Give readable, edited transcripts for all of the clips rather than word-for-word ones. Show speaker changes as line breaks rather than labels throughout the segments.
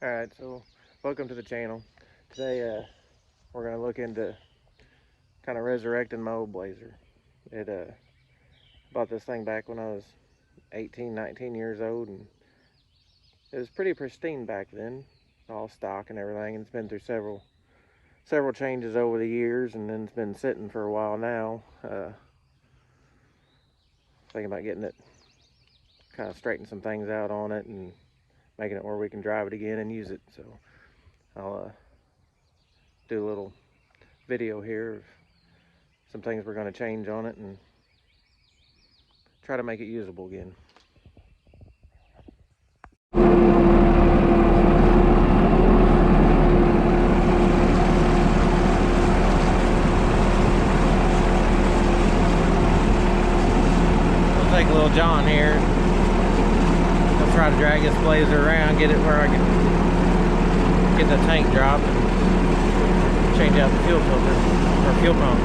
Alright, so welcome to the channel. Today we're going to look into kind of resurrecting my old Blazer. Bought this thing back when I was 18, 19 years old, and it was pretty pristine back then, all stock and everything, and it's been through several changes over the years, and then it's been sitting for a while now. Thinking about getting it, kind of straighten some things out on it and making it where we can drive it again and use it. So I'll do a little video here of some things we're going to change on it and try to make it usable again. We'll take little John here. I'll try to drag this Blazer around, get it where I can get the tank dropped and change out the fuel filter or fuel pump.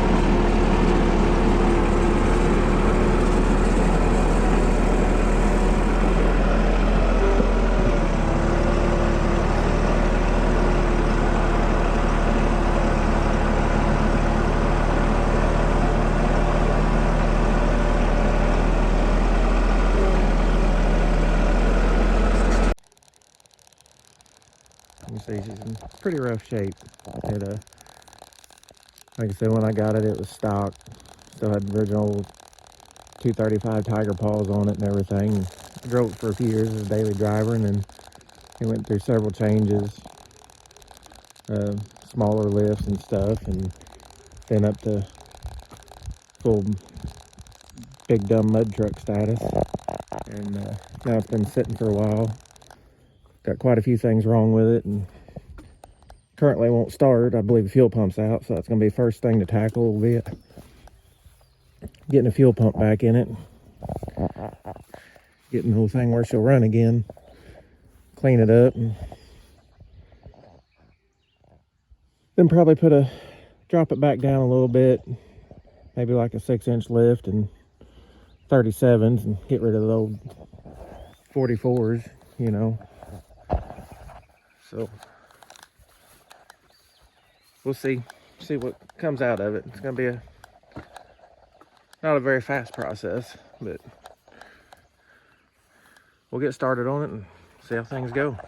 You see, she's in pretty rough shape. Like I said, when I got it, it was stock. Still had the original 235 Tiger Paws on it and everything. I drove it for a few years as a daily driver, and then it went through several changes, smaller lifts and stuff, and then up to full big dumb mud truck status. And now it's been sitting for a while. Got quite a few things wrong with it, and currently won't start. I believe the fuel pump's out, so that's going to be the first thing to tackle a little bit. Getting a fuel pump back in it, getting the whole thing where she'll run again, clean it up, and then probably drop it back down a little bit, maybe like a 6-inch lift and 37s, and get rid of the old 44s, you know. So we'll see what comes out of it. It's gonna be not a very fast process, but we'll get started on it and see how things go.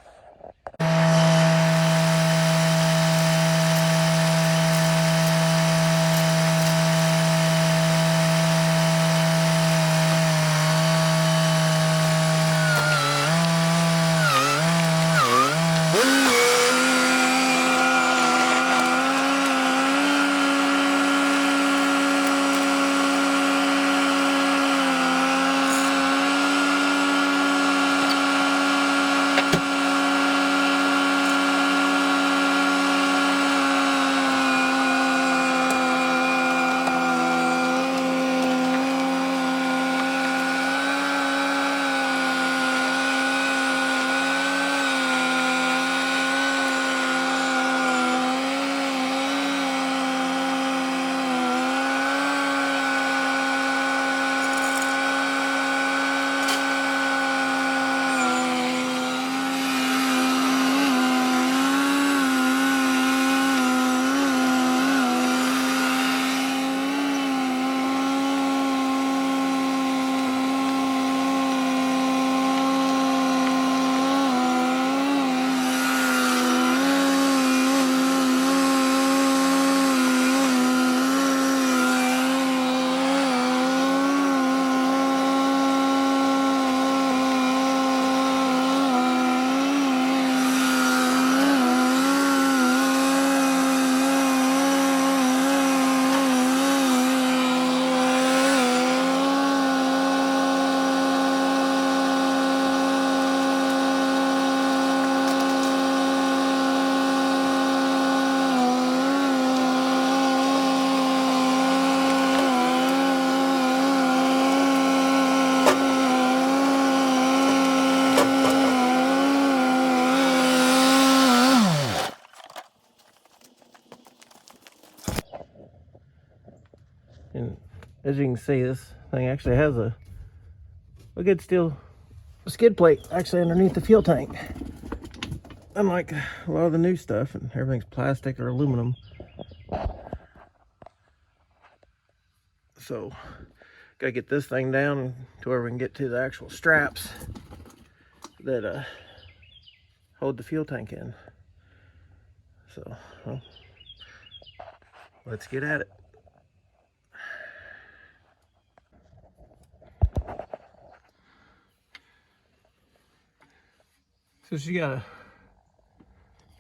And as you can see, this thing actually has a good steel skid plate actually underneath the fuel tank. unlike a lot of the new stuff, and everything's plastic or aluminum. So, gotta get this thing down to where we can get to the actual straps that hold the fuel tank in. So, well, let's get at it. So she got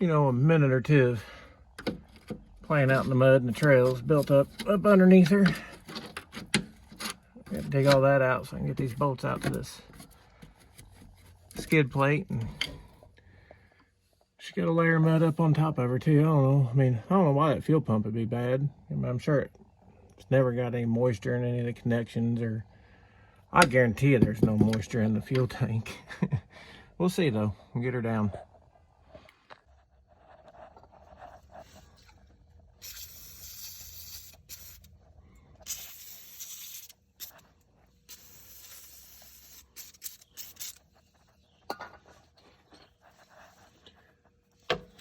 a minute or two of playing out in the mud and the trails built up underneath her. Got to dig all that out so I can get these bolts out to this skid plate, and she got a layer of mud up on top of her too. I don't know. I mean, I don't know why that fuel pump would be bad. I mean, I'm sure it's never got any moisture in any of the connections, or I guarantee you there's no moisture in the fuel tank. We'll see though. We'll get her down.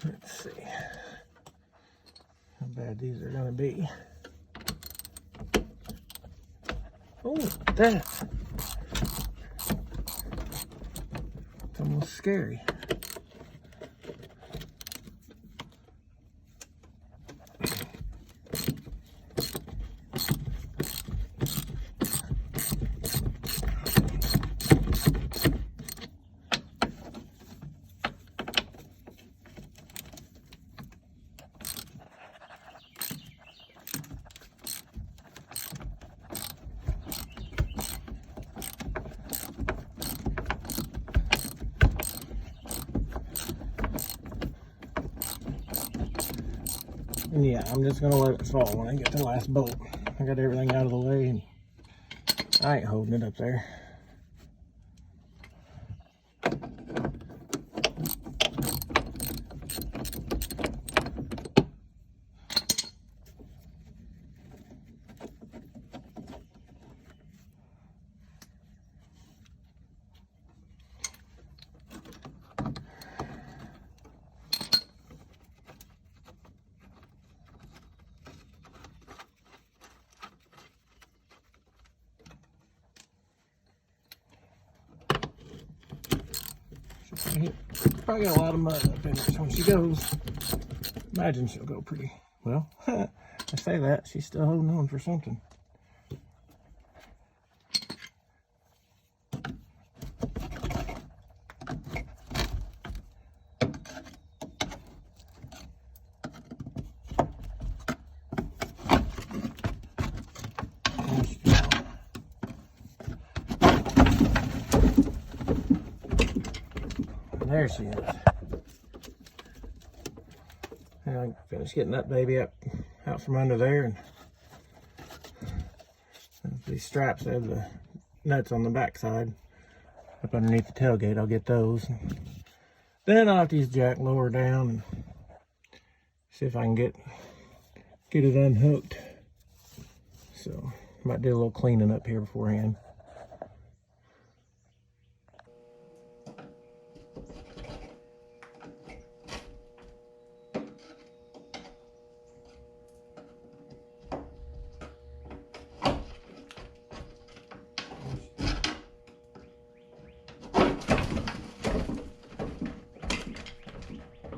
Let's see how bad these are gonna be. Oh, that's it's almost scary. And yeah, I'm just gonna let it fall when I get to the last bolt. I got everything out of the way and I ain't holding it up there. Probably got a lot of mud up in it, so when she goes, imagine she'll go pretty well. I say that, she's still holding on for something. There she is. And I finished getting that baby out from under there, and these straps have the nuts on the back side up underneath the tailgate. I'll get those. Then I'll have to use jack lower down and see if I can get it unhooked. So might do a little cleaning up here beforehand.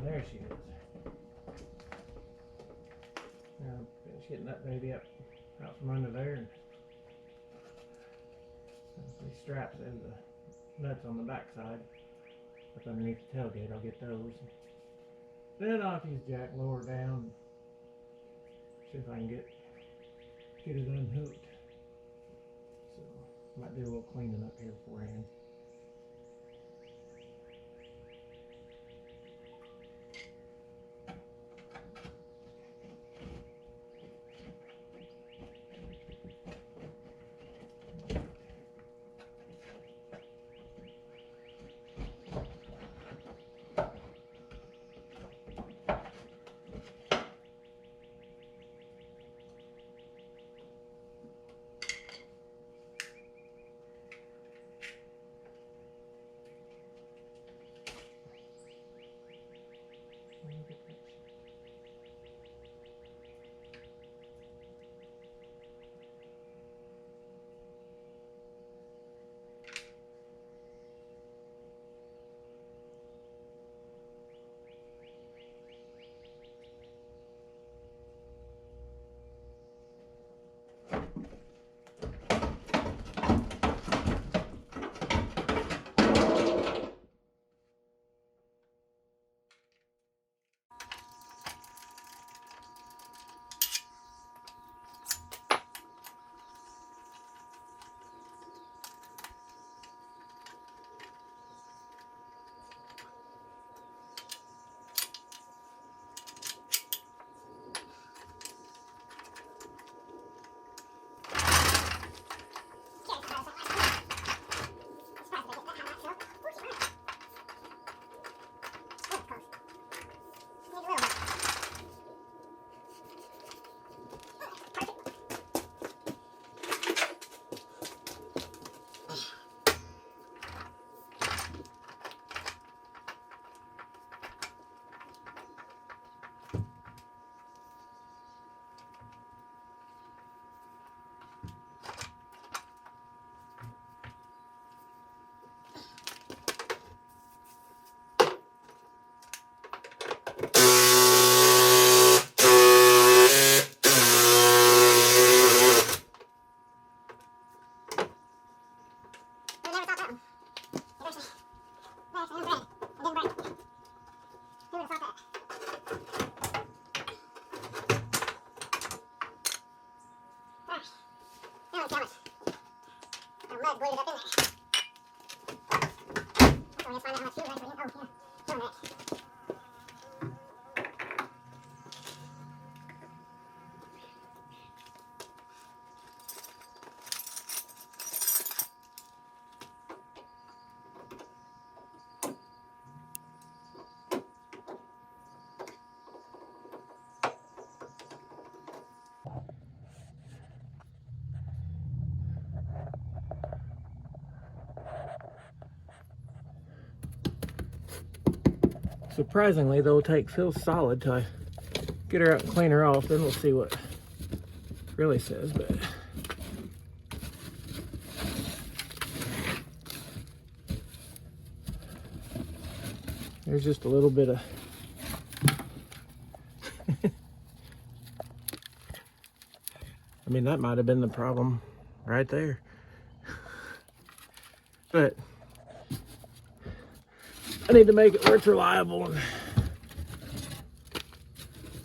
There she is. Now finish getting that baby out from under there. And these straps and the nuts on the back side up underneath the tailgate. I'll get those. Then I'll have to use jack lower down. See if I can get it unhooked. So might do a little cleaning up here beforehand. Surprisingly, though, take feels solid till I get her out and clean her off. Then we'll see what it really says. But there's just a little bit of I mean, that might have been the problem right there. But I need to make it where it's reliable. And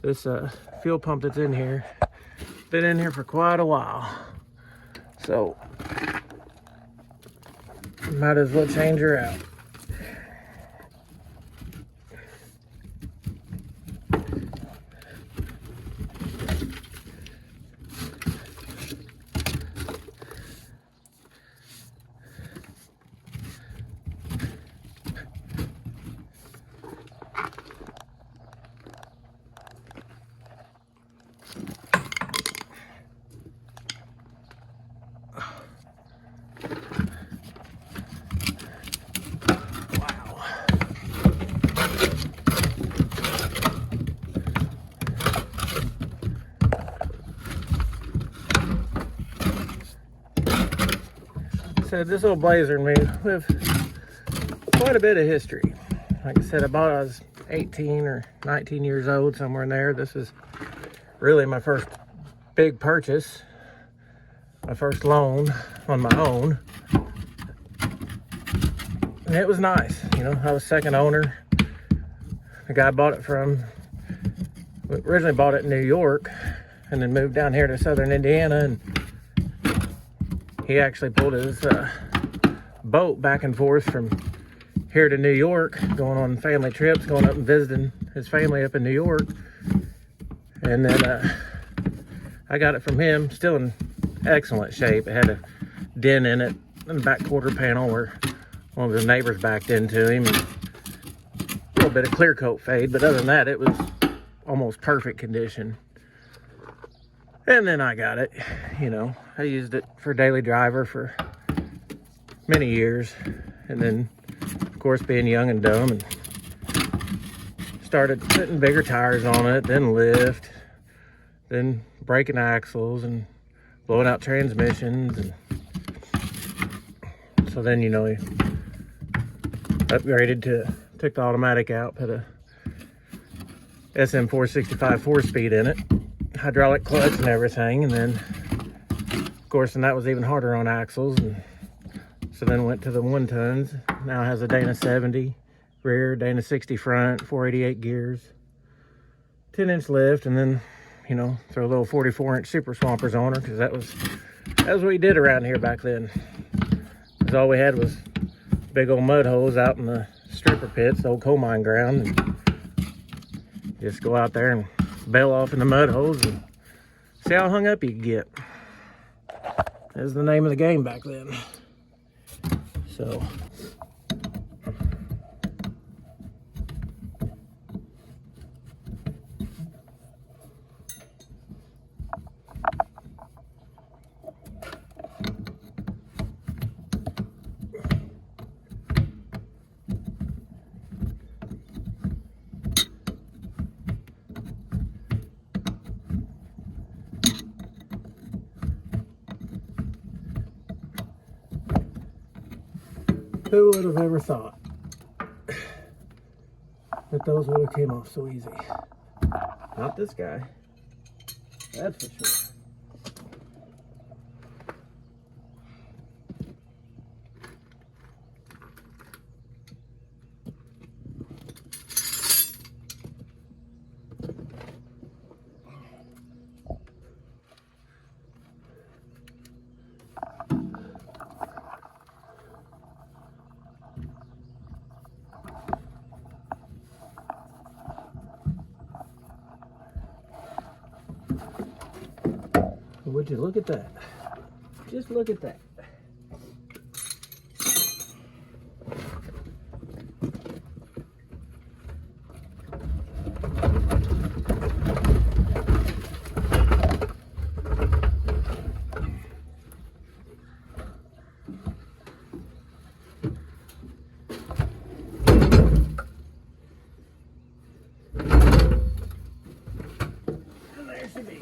this fuel pump that's in here, been in here for quite a while. So might as well change her out. So this old Blazer and me, we have quite a bit of history. Like I said, I bought it, I was 18 or 19 years old, somewhere in there. This is really my first big purchase, my first loan on my own. And it was nice, you know. I was second owner. The guy I bought it from originally bought it in New York and then moved down here to southern Indiana, and he actually pulled his boat back and forth from here to New York, going on family trips, going up and visiting his family up in New York. And then I got it from him, still in excellent shape. It had a dent in it, in the back quarter panel where one of his neighbors backed into him. And a little bit of clear coat fade, but other than that, it was almost perfect condition. And then I got it, you know, I used it for daily driver for many years. And then, of course, being young and dumb and started putting bigger tires on it, then lift, then breaking axles and blowing out transmissions. And so then, you know, he upgraded took the automatic out, put a SM465 4-speed in it, hydraulic clutch and everything. And then, of course, and that was even harder on axles. And so then went to the 1-tons. Now has a Dana 70 rear, Dana 60 front, 488 gears, 10-inch lift, and then, you know, throw a little 44-inch super swampers on her, because that was what we did around here back then. Because all we had was big old mud holes out in the stripper pits, the old coal mine ground, and just go out there and bail off in the mud holes and see how hung up you could get. That was the name of the game back then. So who would have ever thought that those would have came off so easy? Not this guy, that's for sure. Would you look at that? Just look at that. And there she be.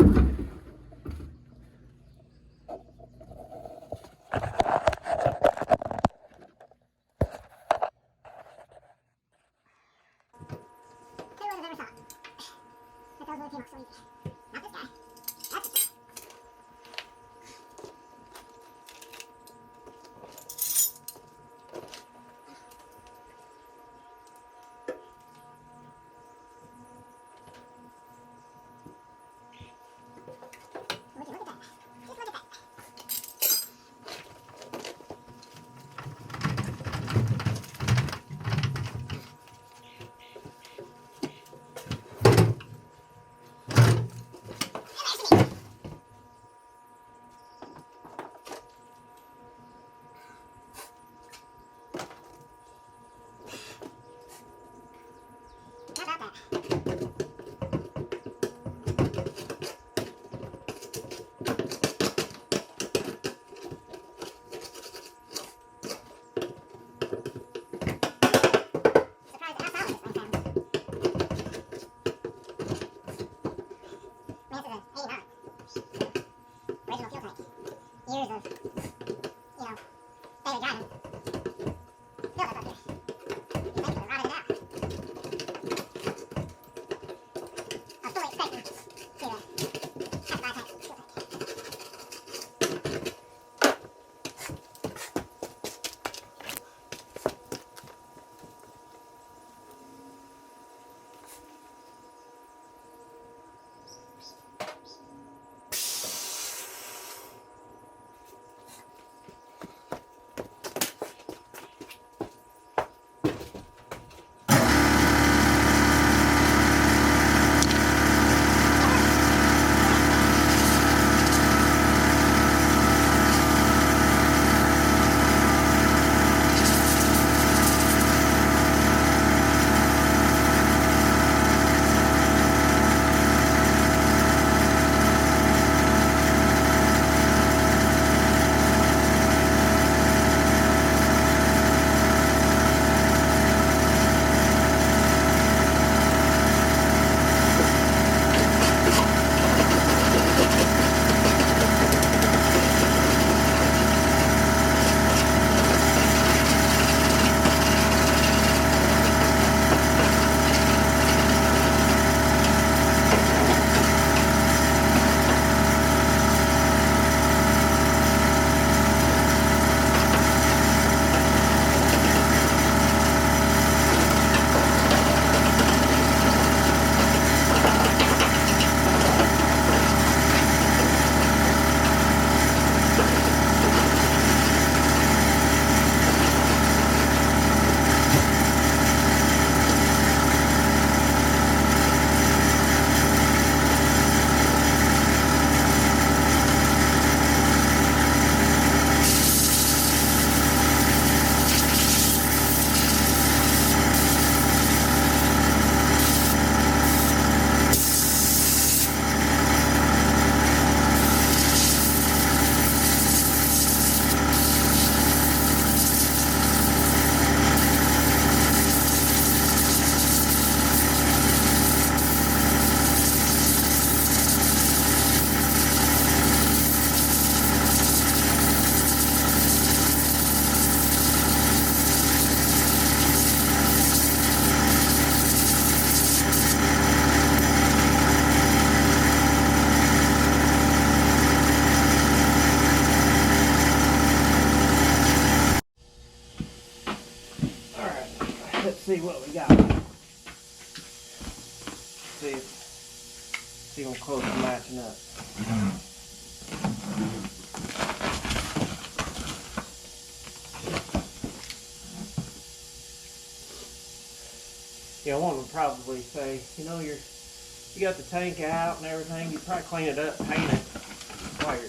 see what we got. See how close to matching up. Yeah, one would probably say, you know, you got the tank out and everything, you probably clean it up, paint it while you're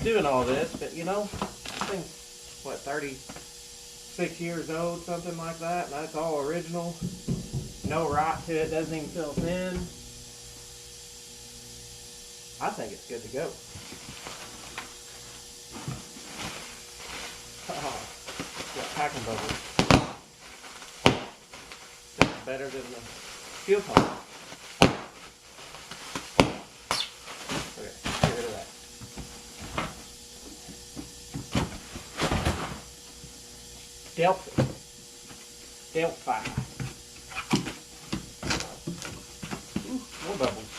doing all this, but you know, this thing's, what, 36 years old, something like that, and that's all original. No rot to it, doesn't even feel thin. I think it's good to go. Got packing bubbles. It's better than the fuel pump. Okay, get rid of that. Delphi. Ooh, more bubbles.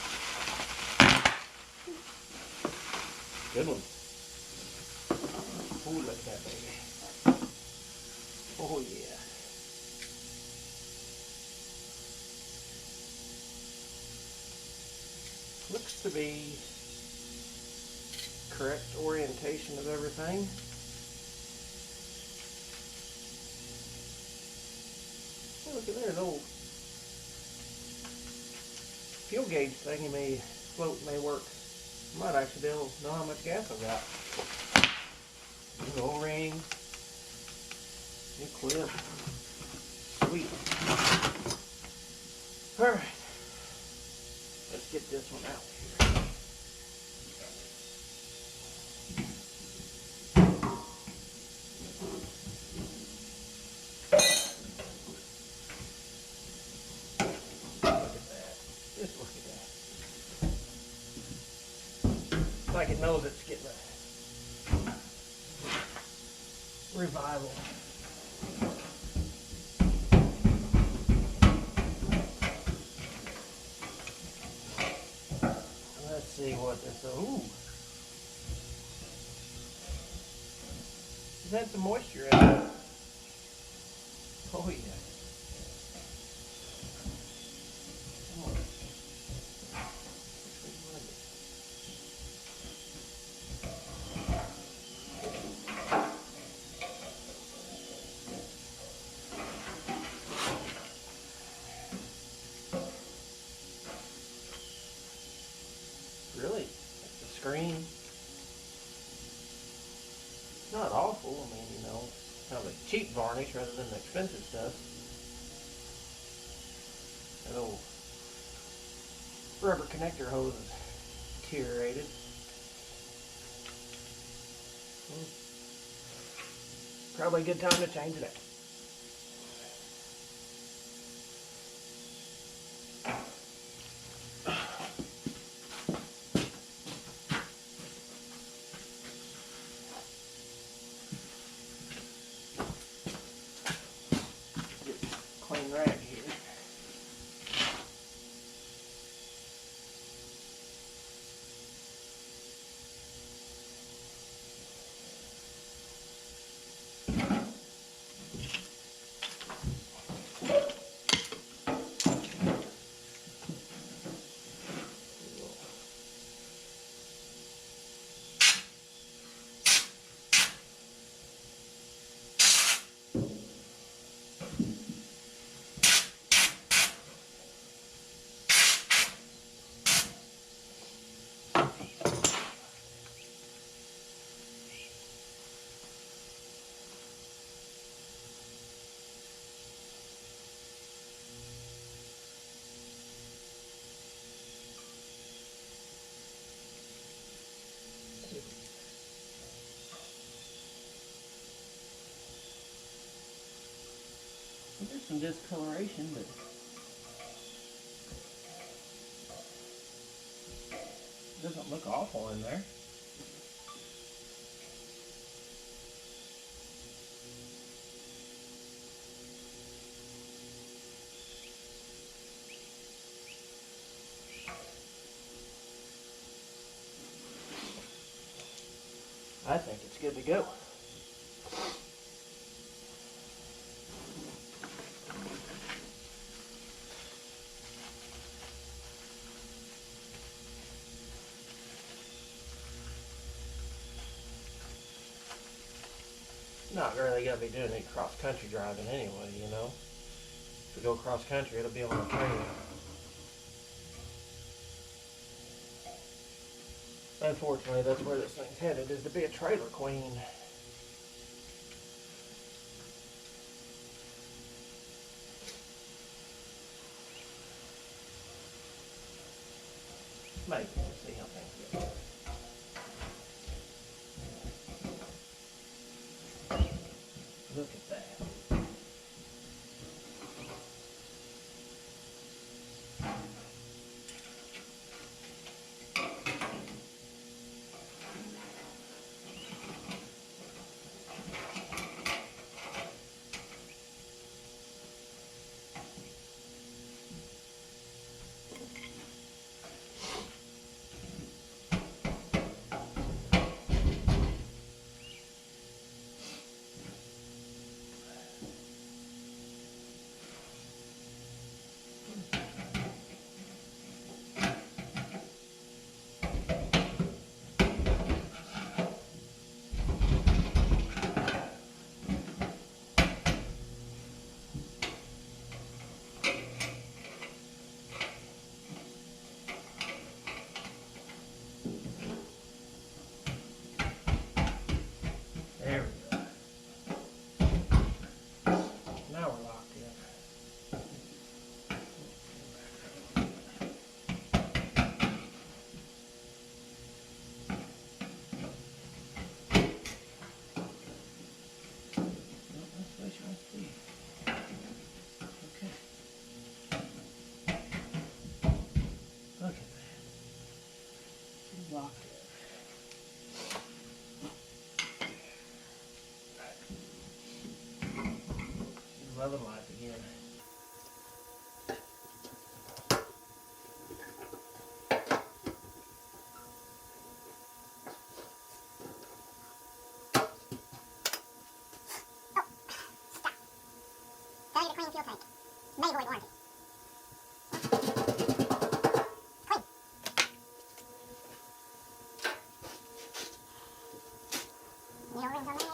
Good one. Ooh, look at that baby. Oh yeah. Looks to be correct orientation of everything. Oh, look at there, an old fuel gauge thingy may float, may work. Might actually be able to know how much gas I've got. New O-ring, new clip. Sweet. Alright. Let's get this one out here. Just look at that. It's like it knows it's getting a revival. Let's see what this, ooh. It's had some moisture in it. Oh yeah. Really, the screen, not awful. I mean, you know, kind of a cheap varnish rather than the expensive stuff. That old rubber connector hose is deteriorated. Probably a good time to change it out. Clean rag here. There's some discoloration, but it doesn't look awful in there. I think it's good to go. not really going to be doing any cross-country driving anyway, you know. If we go cross-country, it'll be on a trailer. Unfortunately, that's where this thing's headed, is to be a trailer queen. Maybe. We'll see how things go. Look at that. There we go. Now we're locked in. That's what you want to see. Okay. Look at that. She's locked in. She's loving life again.
Failure to clean fuel tank. May void warranty. Clean. Needle rings on there.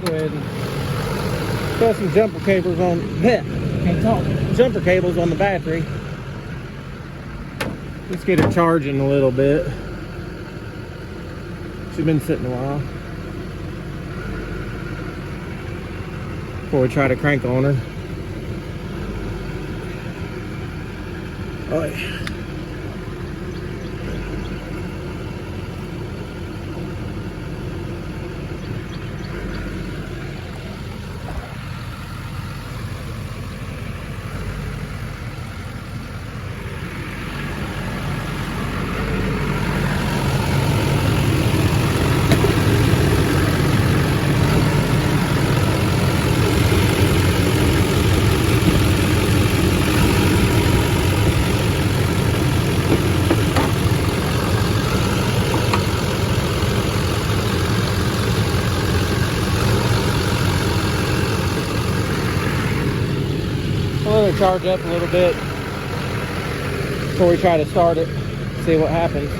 Go ahead and throw some jumper cables on. Can't talk. Jumper cables on the battery. Let's get her charging a little bit. She's been sitting a while. Before we try to crank on her. Oh yeah. We'll let her charge up a little bit before we try to start it, see what happens.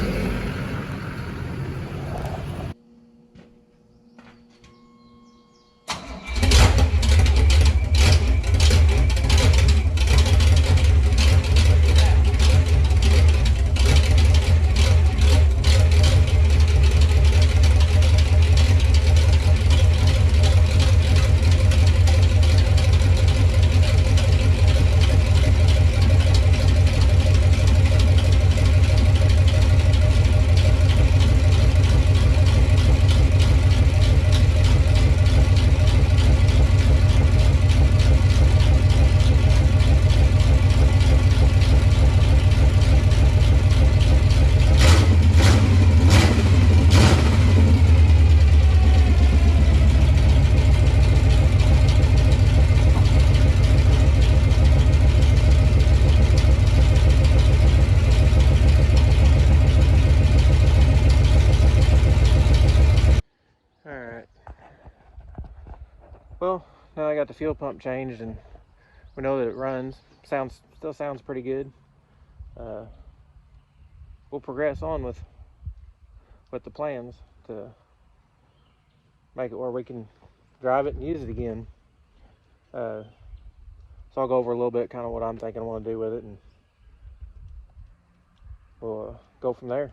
Alright. Well, now I got the fuel pump changed and we know that it runs. Still sounds pretty good. We'll progress on with the plans to make it where we can drive it and use it again. So I'll go over a little bit kind of what I'm thinking I want to do with it, and we'll go from there.